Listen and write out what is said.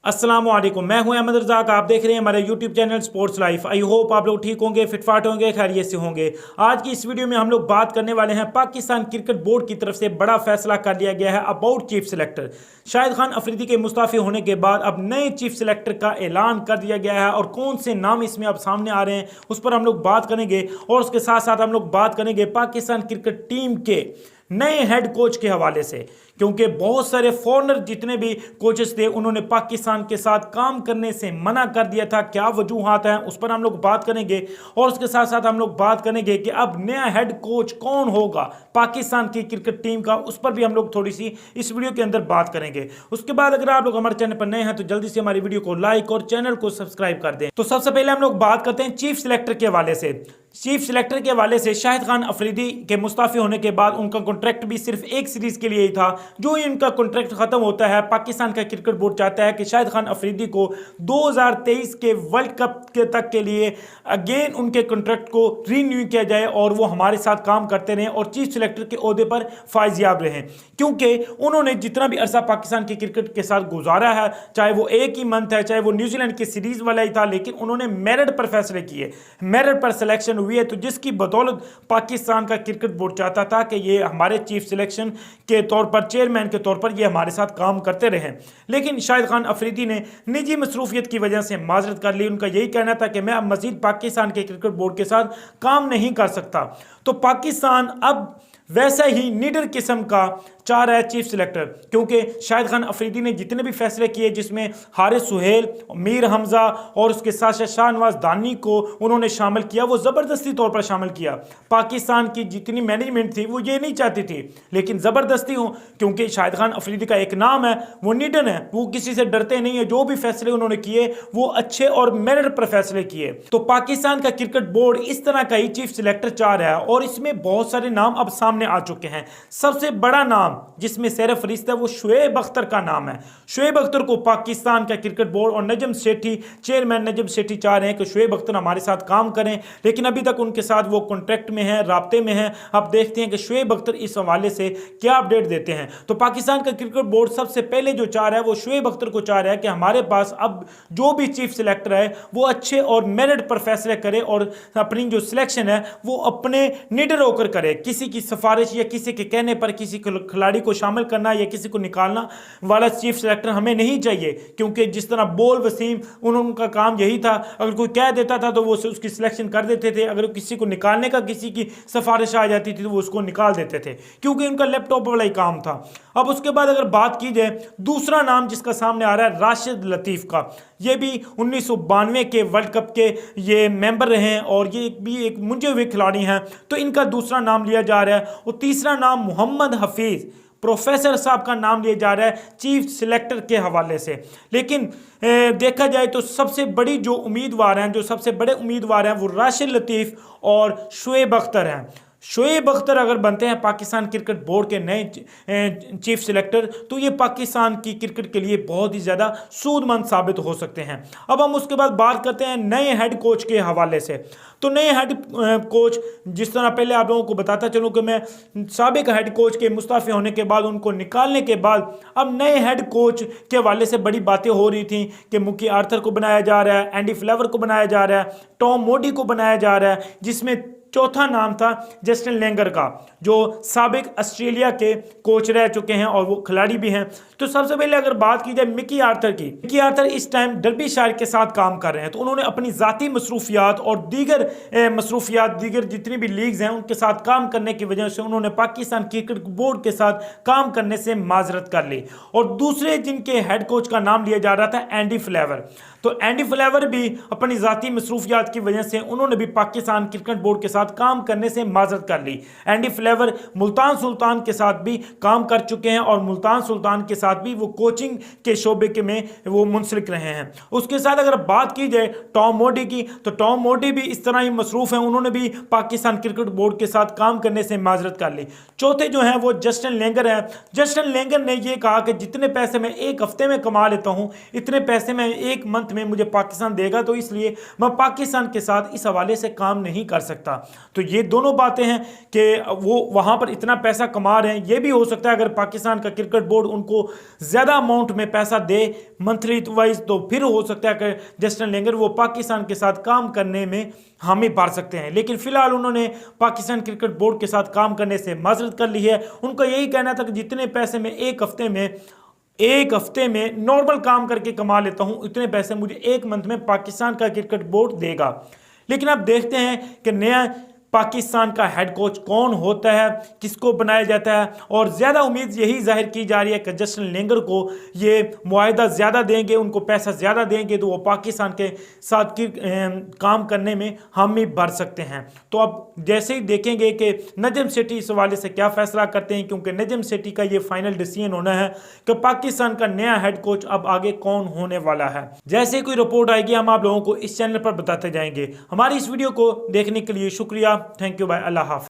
अस्सलाम वालेकुम, मैं हूं अहमद रज़ाक। आप देख रहे हैं हमारे YouTube channel sports life. I hope आप लोग ठीक होंगे, फिटफाट होंगे, खैरियत से होंगे। आज की इस वीडियो में हम लोग बात करने वाले हैं पाकिस्तान क्रिकेट बोर्ड की तरफ से बड़ा फैसला कर लिया गया है about chief selector. Shahid Khan Afridi के मुस्ताफी होने के बाद अब नए चीफ सिलेक्टर का ऐलान कर दिया गया है और कौन से नाम इसमें अब सामने आ रहे हैं उस पर हम लोग बात करेंगे। और उसके साथ साथ हम लोग बात करेंगे पाकिस्तान क्रिकेट टीम के नए हेड कोच के हवाले से, क्योंकि बहुत सारे फॉरनर जितने भी कोचेस थे उन्होंने पाकिस्तान के साथ काम करने से मना कर दिया था। क्या वजूहात हैं उस पर हम लोग बात करेंगे। और उसके साथ साथ हम लोग बात करेंगे कि अब नया हेड कोच कौन होगा पाकिस्तान की क्रिकेट टीम का, उस पर भी हम लोग थोड़ी सी इस वीडियो के अंदर बात करेंगे। उसके बाद अगर आप लोग हमारे चैनल पर नए हैं तो जल्दी से हमारी वीडियो को लाइक और चैनल को सब्सक्राइब कर दें। तो सबसे पहले हम लोग बात करते हैं चीफ सिलेक्टर के हवाले से। चीफ सिलेक्टर के हवाले से शाहिद खान अफरीदी के मुस्ताफी होने के बाद उनका कॉन्ट्रैक्ट भी सिर्फ एक सीरीज के लिए ही था। जो ही उनका कॉन्ट्रैक्ट खत्म होता है, पाकिस्तान का क्रिकेट बोर्ड चाहता है कि शाहिद खान अफरीदी को 2023 के वर्ल्ड कप के तक के लिए अगेन उनके कॉन्ट्रैक्ट को रीन्यू किया जाए और वो हमारे साथ काम करते रहें और चीफ सिलेक्टर के ओहदे पर फायजियाब रहें, क्योंकि उन्होंने जितना भी अरसा पाकिस्तान के क्रिकेट के साथ गुजारा है, चाहे वो एक ही मंथ है, चाहे वो न्यूजीलैंड की सीरीज वाला ही था, लेकिन उन्होंने मेरिट पर फैसले किए, मेरिट पर सिलेक्शन हुई है। तो जिसकी बदौलत पाकिस्तान का क्रिकेट बोर्ड चाहता था कि ये हमारे चीफ सिलेक्शन के तौर पर, चेयरमैन के तौर पर ये हमारे साथ काम करते रहे। लेकिन शाहिद खान अफरीदी ने निजी मसरूफियत की वजह से माजरत कर ली। उनका यही कहना था कि मैं अब मजीद पाकिस्तान के क्रिकेट बोर्ड के साथ काम नहीं कर सकता। तो पाकिस्तान अब वैसा ही निडर किस्म का चाह रहा है चीफ सिलेक्टर, क्योंकि शाहिद खान अफरीदी ने जितने भी फैसले किए, जिसमें हारिस सुहेल, मीर हमजा और उसके साथ साथ शाहनवाज दानी को उन्होंने शामिल किया, वो ज़बरदस्ती तौर पर शामिल किया। पाकिस्तान की जितनी मैनेजमेंट थी वो ये नहीं चाहती थी, लेकिन ज़बरदस्ती हो, क्योंकि शाहिद खान अफरीदी का एक नाम है, वो निडर है, वो किसी से डरते नहीं है। जो भी फैसले उन्होंने किए वो अच्छे और मेरिट पर फैसले किए। तो पाकिस्तान का क्रिकेट बोर्ड इस तरह का ही चीफ सिलेक्टर चाह रहा है और इसमें बहुत सारे नाम अब सामने आ चुके हैं। सबसे बड़ा नाम जिसमें सर फरिश्त है वो शुएब अख्तर का नाम है। शुएब अख्तर को पाकिस्तान का क्रिकेट बोर्ड और नजम सेठी, चेयरमैन नजम सेठी चाह रहे हैं कि शुएब अख्तर हमारे साथ काम करें, लेकिन अभी तक उनके साथ वो कॉन्ट्रैक्ट में है, राब्ते में है। अब देखते हैं कि शुएब अख्तर इस हवाले से क्या अपडेट देते हैं। तो पाकिस्तान का क्रिकेट बोर्ड सबसे पहले जो चाह रहा है वो शुएब अख्तर को चाह रहा है कि हमारे पास अब जो भी चीफ सिलेक्टर है वो अच्छे और मेरिट पर फैसले करे और अपनी जो सिलेक्शन है वो अपने निडर होकर करे। किसी की सिफारिश या किसी के कहने पर किसी खिलाड़ी को शामिल करना या किसी को निकालना वाला चीफ सिलेक्टर हमें नहीं चाहिए, क्योंकि जिस तरह बोल वसीम उनका काम यही था, अगर कोई कह देता था तो वो उसकी सिलेक्शन कर देते थे, अगर किसी को निकालने का किसी की सिफारिश आ जाती थी तो वो उसको निकाल देते थे, क्योंकि उनका लैपटॉप वाला ही काम था। अब उसके बाद अगर बात की जाए, दूसरा नाम जिसका सामने आ रहा है राशिद लतीफ़ का, ये भी 1992 के वर्ल्ड कप के ये मेंबर रहे हैं और ये भी एक मुंजे हुए खिलाड़ी हैं, तो इनका दूसरा नाम लिया जा रहा है। और तीसरा नाम मोहम्मद हफीज़ प्रोफेसर साहब का नाम लिया जा रहा है चीफ सिलेक्टर के हवाले से। लेकिन देखा जाए तो सबसे बड़ी जो उम्मीदवार हैं, जो सबसे बड़े उम्मीदवार हैं वो राशिद लतीफ़ और शुएब अख्तर हैं। शुएब अख्तर अगर बनते हैं पाकिस्तान क्रिकेट बोर्ड के नए चीफ सिलेक्टर तो ये पाकिस्तान की क्रिकेट के लिए बहुत ही ज़्यादा सूदमंद साबित हो सकते हैं। अब हम उसके बाद बात करते हैं नए हेड कोच के हवाले से। तो नए हेड कोच, जिस तरह पहले आप लोगों को बताता चलूँ कि मैं साबिक हेड कोच के मुस्ताफी होने के बाद, उनको निकालने के बाद अब नए हेड कोच के हवाले से बड़ी बातें हो रही थी कि मुकी आर्थर को बनाया जा रहा है, एंडी फ्लेवर को बनाया जा रहा है, टॉम मोडी को बनाया जा रहा है, जिसमें चौथा नाम था जस्टिन लेंगर का, जो साबिक ऑस्ट्रेलिया के कोच रह चुके हैं और वो खिलाड़ी भी हैं। तो सबसे पहले अगर बात की जाए मिकी आर्थर की, मिकी आर्थर इस टाइम डर्बीशायर के साथ काम कर रहे हैं, तो उन्होंने अपनी ज़ाती मसरूफियात और दीगर मसरूफियात, दीगर जितनी भी लीग्स हैं उनके साथ काम करने की वजह से उन्होंने पाकिस्तान क्रिकेट बोर्ड के साथ काम करने से माजरत कर ली। और दूसरे जिनके हेड कोच का नाम लिया जा रहा था एंडी फ्लेवर, तो एंडी फ्लेवर भी अपनी ज़ाती मसरूफियात की वजह से उन्होंने भी पाकिस्तान क्रिकेट बोर्ड के साथ काम करने से माजरत कर ली। एंडी फ्लेवर मुल्तान सुल्तान के साथ भी काम कर चुके हैं और मुल्तान सुल्तान के साथ भी वो कोचिंग के शोबे के में वो मुंसलिक रहे हैं। उसके साथ अगर बात की जाए टॉम मोडी की, तो टॉम मोडी भी इस तरह ही मसरूफ़ हैं, उन्होंने भी पाकिस्तान क्रिकेट बोर्ड के साथ काम करने से माजरत कर ली। चौथे जो हैं वो जस्टिन लेंगर हैं। जस्टिन लेंगर ने ये कहा कि जितने पैसे मैं एक हफ्ते में कमा लेता हूँ इतने पैसे मैं एक मंथ में मुझे पाकिस्तान देगा, तो इसलिए मैं पाकिस्तान के साथ इस हवाले से काम नहीं कर सकता। तो ये दोनों बातें हैं कि वो वहाँ पर इतना पैसा कमा रहे हैं। ये भी हो सकता है अगर पाकिस्तान का क्रिकेट बोर्ड उनको ज़्यादा अमाउंट में पैसा दे मंथली वाइज, तो फिर हो सकता है कि जस्टिन लेंगर वो पाकिस्तान के साथ काम करने में हामी भर सकते हैं। लेकिन फिलहाल उन्होंने पाकिस्तान क्रिकेट बोर्ड के साथ काम करने से माजरत कर ली है। उनका यही कहना था कि जितने पैसे में एक हफ्ते में नॉर्मल काम करके कमा लेता हूं, इतने पैसे मुझे एक मंथ में पाकिस्तान का क्रिकेट बोर्ड देगा। लेकिन अब देखते हैं कि नया पाकिस्तान का हेड कोच कौन होता है, किसको बनाया जाता है, और ज़्यादा उम्मीद यही जाहिर की जा रही है कि जस्टिन लेंगर को ये मुआहदा ज़्यादा देंगे, उनको पैसा ज़्यादा देंगे तो वो पाकिस्तान के साथ काम करने में हामी भर सकते हैं। तो अब जैसे ही देखेंगे कि नजम सेठी इस हवाले से क्या फैसला करते हैं, क्योंकि नजम सेठी का ये फाइनल डिसीजन होना है कि पाकिस्तान का नया हेड कोच अब आगे कौन होने वाला है। जैसे ही कोई रिपोर्ट आएगी हम आप लोगों को इस चैनल पर बताते जाएंगे। हमारी इस वीडियो को देखने के लिए शुक्रिया। थैंक यू, बाय, अल्लाह हाफ़िज़।